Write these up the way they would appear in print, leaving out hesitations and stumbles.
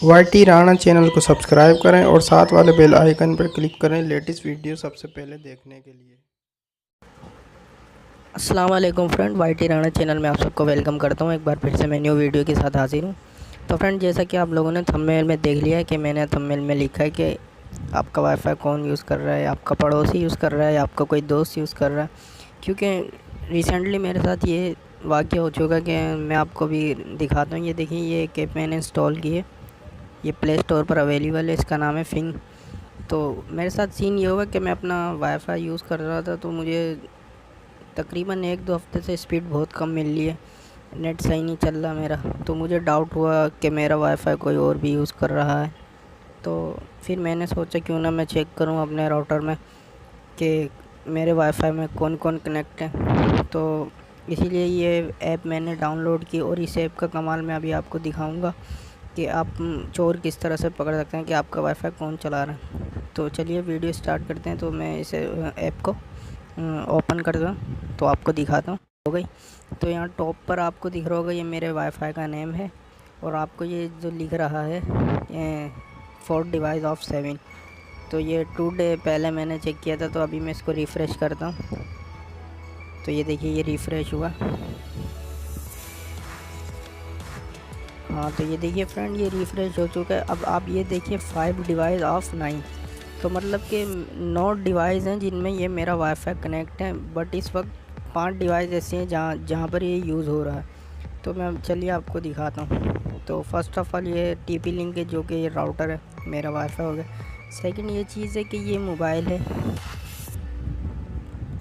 YT Rana channel को subscribe करें और साथ वाले बेल आइकन पर क्लिक करें लेटेस्ट वीडियो सबसे पहले देखने के लिए। अस्सलाम वालेकुम फ्रेंड, वाईटी राणा चैनल में आप सबको वेलकम करता हूँ। एक बार फिर से मैं न्यू वीडियो के साथ हाजिर हूँ। तो फ्रेंड, जैसा कि आप लोगों ने थंबनेल में देख लिया है कि मैंने थंबनेल में लिखा है कि आपका वाईफाई कौन यूज़ कर रहा है, आपका पड़ोसी यूज़ कर रहा है, आपका कोई दोस्त यूज़ कर रहा है। क्योंकि रिसेंटली मेरे साथ ये वाक़या हो चुका कि मैं आपको भी दिखाता हूँ। ये देखिए, ये एक ऐप मैंने इंस्टॉल की है, ये प्ले स्टोर पर अवेलेबल है, इसका नाम है फिंग। तो मेरे साथ सीन ये हुआ कि मैं अपना वाईफाई यूज़ कर रहा था, तो मुझे तकरीबन 1-2 हफ्ते से स्पीड बहुत कम मिल रही है, नेट सही नहीं चल रहा मेरा। तो मुझे डाउट हुआ कि मेरा वाईफाई कोई और भी यूज़ कर रहा है। तो फिर मैंने सोचा क्यों ना मैं चेक करूं अपने राउटर में कि मेरे वाईफाई में कौन कौन कनेक्ट है। तो इसीलिए ये ऐप मैंने डाउनलोड की, और इस ऐप का कमाल मैं अभी आपको दिखाऊंगा कि आप चोर किस तरह से पकड़ सकते हैं कि आपका वाईफाई कौन चला रहा है। तो चलिए वीडियो स्टार्ट करते हैं। तो मैं इस ऐप को ओपन कर दूँ तो आपको दिखाता हूँ। हो गई। तो यहाँ टॉप पर आपको दिख रहा होगा, ये मेरे वाईफाई का नेम है, और आपको ये जो लिख रहा है 4 डिवाइस ऑफ 7। तो ये 2 डे पहले मैंने चेक किया था। तो अभी मैं इसको रिफ़्रेश करता हूँ। तो ये देखिए, ये रिफ़्रेश हुआ। हाँ, तो ये देखिए फ्रेंड, ये रिफ़्रेश हो चुका है। अब आप ये देखिए 5 डिवाइस ऑफ 9। तो मतलब कि 9 डिवाइस हैं जिनमें ये मेरा वाईफाई कनेक्ट है, बट इस वक्त 5 डिवाइस ऐसे हैं जहाँ पर ये यूज़ हो रहा है। तो मैं चलिए आपको दिखाता हूँ। तो फर्स्ट ऑफ़ ऑल ये टीपी लिंक है, जो कि ये राउटर है, मेरा वाईफाई हो गया। सेकंड ये चीज़ है कि ये मोबाइल है,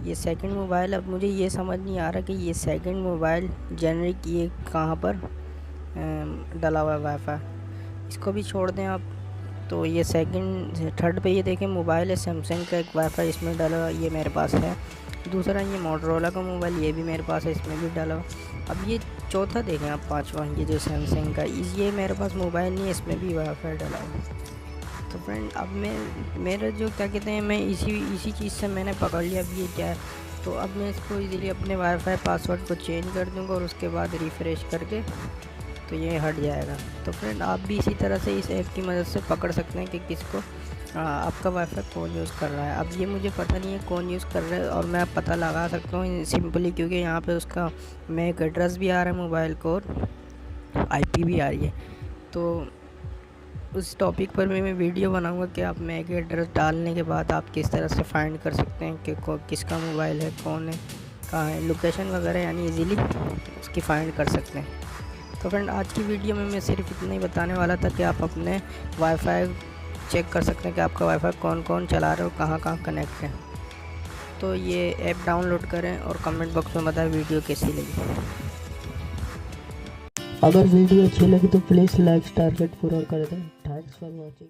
ये सेकंड मोबाइल। अब मुझे ये समझ नहीं आ रहा कि ये सेकंड मोबाइल जेनरिक ये कहाँ पर डला हुआ है वाईफाई, इसको भी छोड़ दें आप। तो ये सेकंड थर्ड पे ये देखें मोबाइल है, सैमसंग का एक वाईफाई इसमें डाला हुआ, ये मेरे पास है। दूसरा ये मोटरोला का मोबाइल, ये भी मेरे पास है, इसमें भी डाला हुआ। अब ये चौथा देखें आप, पांचवा ये जो सैमसंग का, ये मेरे पास मोबाइल नहीं है, इसमें भी वाईफाई डाला हुआ। तो फ्रेंड, अब मेरा जो क्या कहते हैं, मैं इसी चीज़ से मैंने पकड़ लिया अब ये क्या है। तो अब मैं इसको इजीली अपने वाईफाई पासवर्ड को चेंज कर दूँगा, और उसके बाद रिफ़्रेश करके तो ये हट जाएगा। तो फ्रेंड, आप भी इसी तरह से इस ऐप की मदद से पकड़ सकते हैं कि किसको आपका वाईफाई कौन यूज़ कर रहा है। अब ये मुझे पता नहीं है कौन यूज़ कर रहा है, और मैं पता लगा सकता हूँ सिंपली, क्योंकि यहाँ पे उसका मैं एक एड्रेस भी आ रहा है मोबाइल को, और आईपी भी आ रही है। तो उस टॉपिक पर मैं वीडियो बनाऊंगा कि आप मैक एड्रेस डालने के बाद आप किस तरह से फाइंड कर सकते हैं कि किसका मोबाइल है, कौन है, कहाँ है, लोकेशन वगैरह, यानी इजीली उसकी फाइंड कर सकते हैं। तो फ्रेंड, आज की वीडियो में मैं सिर्फ इतना ही बताने वाला था कि आप अपने वाईफाई चेक कर सकते हैं कि आपका वाईफाई कौन कौन चला रहे हो, कहाँ कहाँ कनेक्ट है। तो ये ऐप डाउनलोड करें और कमेंट बॉक्स में बताएं वीडियो कैसी लगी। अगर वीडियो अच्छी लगी तो प्लीज़ लाइक टारगेट पूरा कर दें। Thanks for watching.